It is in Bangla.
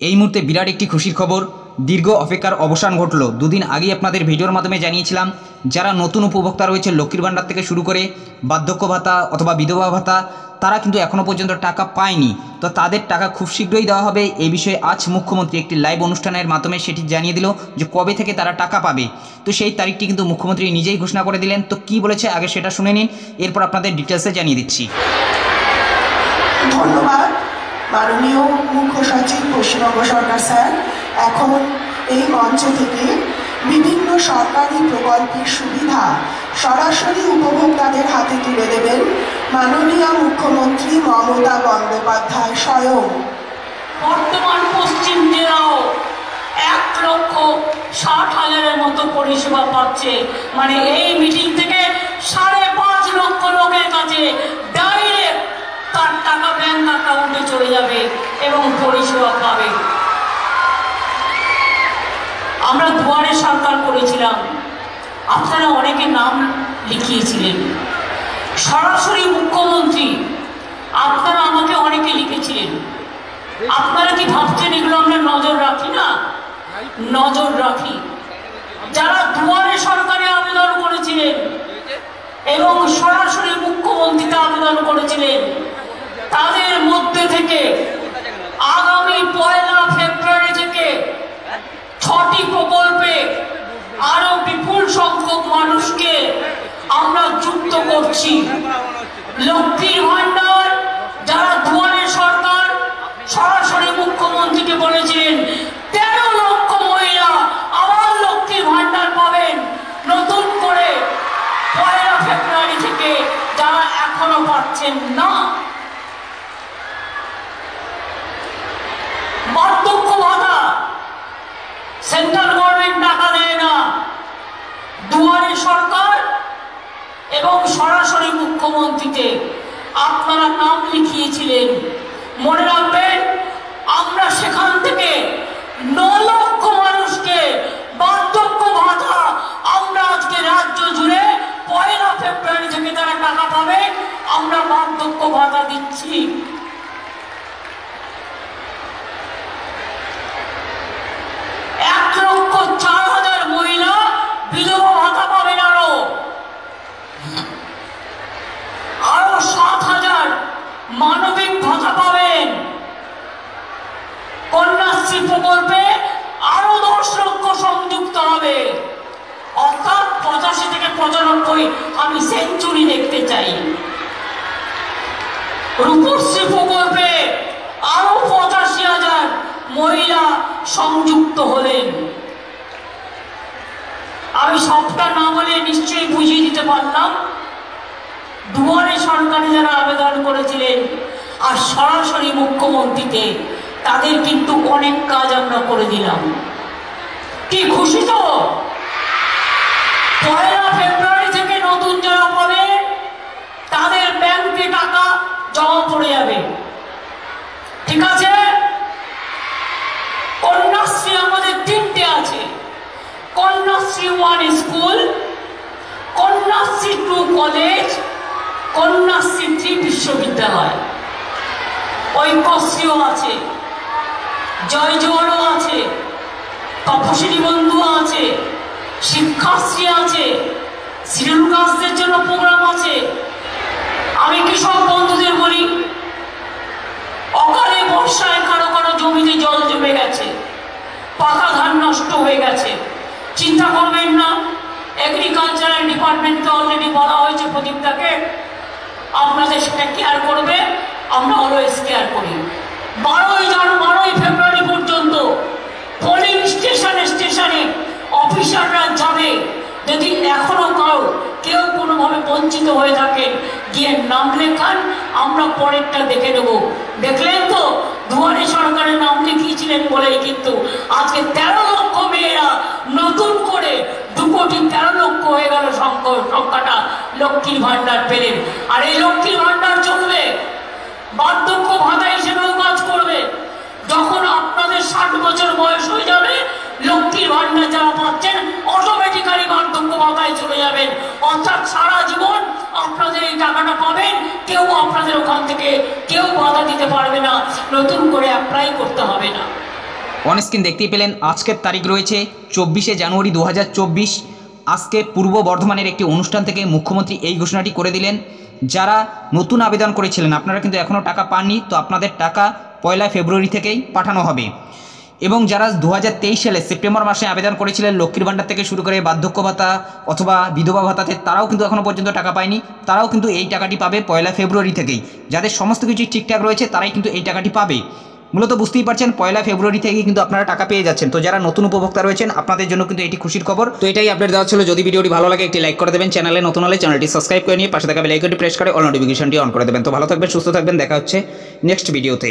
এই মুহূর্তে বিরাট একটি খুশির খবর, দীর্ঘ অপেক্ষার অবসান ঘটল। দুদিন আগেই আপনাদের ভিডিওর মাধ্যমে জানিয়েছিলাম যারা নতুন উপভোক্তা রয়েছে লক্ষ্মীর ভাণ্ডার থেকে শুরু করে বার্ধক্য ভাতা অথবা বিধবা ভাতা, তারা কিন্তু এখনও পর্যন্ত টাকা পায়নি। তো তাদের টাকা খুব শীঘ্রই দেওয়া হবে। এই বিষয়ে আজ মুখ্যমন্ত্রী একটি লাইভ অনুষ্ঠানের মাধ্যমে সেটি জানিয়ে দিল যে কবে থেকে তারা টাকা পাবে। তো সেই তারিখটি কিন্তু মুখ্যমন্ত্রী নিজেই ঘোষণা করে দিলেন। তো কি বলেছে আগে সেটা শুনে নিন, এরপর আপনাদের ডিটেলসে জানিয়ে দিচ্ছি। ধন্যবাদ মাননীয় মুখ্য সচিব পশ্চিমবঙ্গ সরকার স্যার। এখন এই মঞ্চ থেকে বিভিন্ন সরকারি প্রকল্পের সুবিধা সরাসরি উপভোক্তাদের হাতে তুলে দেবেন মাননীয় মুখ্যমন্ত্রী মমতা বন্দ্যোপাধ্যায় স্বয়ং। বর্তমান পশ্চিম জেলাও 1,60,000-এর মতো পরিষেবা পাচ্ছে। মানে এই মিটিং থেকে 5.5 লক্ষ লোকের কাছে ডাইরেক্ট তার টাকা ব্যাংক অ্যাকাউন্টে চলে যাবে এবং পরিষেবা পাবে। আমরা দুয়ারে সরকার করেছিলাম, আপনারা অনেকে নাম লিখিয়েছিলেন। সরাসরি মুখ্যমন্ত্রী আপনারা আমাকে অনেকে লিখেছিলেন। আপনারা কি ভাবছেন এগুলো আমরা নজর রাখি না? নজর রাখি। যারা দুয়ারে সরকারে আবেদন করেছিলেন এবং সরাসরি মুখ্যমন্ত্রীকে আবেদন করেছিলেন, তাদের মধ্যে থেকে আগামী 1 ফেব্রুয়ারি থেকে 6টি প্রকল্পে আরো বিপুল সংখ্যক মানুষকে আমরা যুক্ত করছি। লক্ষ্মীর ভাণ্ডার, যারা দুয়ারে সরকার সরাসরি মুখ্যমন্ত্রীকে বলেছিলেন 13 লক্ষ মহিলা আবার লক্ষ্মীর ভাণ্ডার পাবেন নতুন করে 1 ফেব্রুয়ারি থেকে, যারা এখনো পাচ্ছেন না। বার্ধক্য ভাতা সেন্ট্রাল গভর্নমেন্ট টাকা দেয় না, দুয়ারে সরকার এবং সরাসরি মুখ্যমন্ত্রীতে আপনারা নাম লিখিয়েছিলেন। মনে রাখবেন, আমরা সেখান থেকে 9 লক্ষ মানুষকে বার্ধক্য ভাতা আমরা আজকে রাজ্য জুড়ে 1 ফেব্রুয়ারি থেকে তারা টাকা পাবে, আমরা বার্ধক্য ভাতা দিচ্ছি। 1,04,000 মহিলা বিধবা ভাতা পাবেন, আরো 7,000 মানবিক ভাতা পাবেন। কন্যাশ্রী প্রকল্পে আরো 10 লক্ষ সংযুক্ত হবে, অর্থাৎ 85 থেকে 95 আমি সেঞ্চুরি দেখতে চাই। রূপশ্রী প্রকল্পে আরো 85,000 মহিলা সংযুক্ত হলেন। আমি সবটা না বলে নিশ্চয়ই বুঝিয়ে দিতে পারলাম। দুয়ারে সরকারে যারা আবেদন করেছিলেন আর সরাসরি মুখ্যমন্ত্রীতে, তাদের কিন্তু অনেক কাজ আমরা করে দিলাম। কি খুশি তো? 1 ফেব্রুয়ারি থেকে নতুন যারা পাবে তাদের ব্যাংকে টাকা জমা পড়ে যাবে। ঠিক আছে? কন্যাশ্রী আমাদের 3টে আছে। কন্যাশ্রী 1 স্কুল, কন্যাশ্রী 2 কলেজ, কন্যাশ্রী 3 বিশ্ববিদ্যালয়। ঐক্যশ্রীও আছে, জয় জোয়ারও আছে, তপশিলি বন্ধু আছে, শিক্ষাশ্রী আছে, শিডিউল কাস্টদের জন্য প্রোগ্রাম আছে। আমি কৃষক বন্ধুদের বলি, অকালে বর্ষায় কারো কারো জমিতে জল জমে গেছে, পাকা ধান নষ্ট হয়ে গেছে, চিন্তা করবেন না। এগ্রিকালচারাল ডিপার্টমেন্টকে অলরেডি বলা হয়েছে প্রদীপটাকে, আপনাদের সেটা কেয়ার করবে। আমরা অলওয়েজ কেয়ার করি। 12 ফেব্রুয়ারি পর্যন্ত পোলিং স্টেশনে স্টেশনে অফিসাররা যাবে। যদি এখনো কেউ কোনোভাবে বঞ্চিত হয়ে থাকেন, গিয়ে নাম লেখান, আমরা পরেরটা দেখে নেব। দেখলেন তো, দুয়ারে সরকারের নাম লিখিয়েছিলেন বলেই কিন্তু আজকে 13 লক্ষ মেয়েরা নতুন করে 2,13 লক্ষ হয়ে গেল সংখ্যাটা, লক্ষ্মীর ভাণ্ডার পেলেন। আর এই লক্ষ্মীর ভাণ্ডার চলবে, বার্ধক্য ভাতা হিসেবেও কাজ করবে। যখন আপনাদের 60 বছর বয়স হয়ে যাবে, লক্ষ্মীর ভাণ্ডার যারা পাচ্ছেন অটোমেটিক্যালি বার্ধক্য ভাতায় চলে যাবেন। অর্থাৎ সারা জীবন আপনাদের এই টাকাটা পাবেন, কেউ আপনাদের ওখান থেকে কেউ বাধা দিতে পারবে না, নতুন করে অ্যাপ্লাই করতে হবে না। অন স্ক্রিন দেখতেই পেলেন আজকের তারিখ রয়েছে 24শে জানুয়ারি 2024। আজকে পূর্ব বর্ধমানের একটি অনুষ্ঠান থেকে মুখ্যমন্ত্রী এই ঘোষণাটি করে দিলেন, যারা নতুন আবেদন করেছিলেন আপনারা কিন্তু এখনও টাকা পাননি, তো আপনাদের টাকা 1 ফেব্রুয়ারি থেকেই পাঠানো হবে। এবং যারা 2023 সালে সেপ্টেম্বর মাসে আবেদন করেছিলেন লক্ষ্মীর ভাণ্ডার থেকে শুরু করে বার্ধক্য ভাতা অথবা বিধবা ভাতাতে, তারাও কিন্তু এখনও পর্যন্ত টাকা পায়নি, তারাও কিন্তু এই টাকাটি পাবে 1 ফেব্রুয়ারি থেকেই। যাদের সমস্ত কিছু ঠিকঠাক রয়েছে তারাই কিন্তু এই টাকাটি পাবে। মূলত বুঝতেই পারছেন 1 ফেব্রুয়ারি থেকে কিন্তু আপনারা টাকা পেয়ে যাচ্ছেন। তো যারা নতুন উপভোক্তা রয়েছেন আপনাদের জন্য কিন্তু এটি খুশির খবর। তো এটাই আপডেট দেওয়া ছিল। যদি ভিডিওটি ভালো লাগে একটি লাইক করে দেবেন, চ্যানেলে নতুন হলে চ্যানেলটি সাবস্ক্রাইব করে নিয়ে পাশে থাকা বেল আইকনটি প্রেস করে অল নোটিফিকেশনটি অন করে দেবেন। তো ভালো থাকবেন, সুস্থ থাকবেন, দেখা হচ্ছে নেক্সট ভিডিওতে।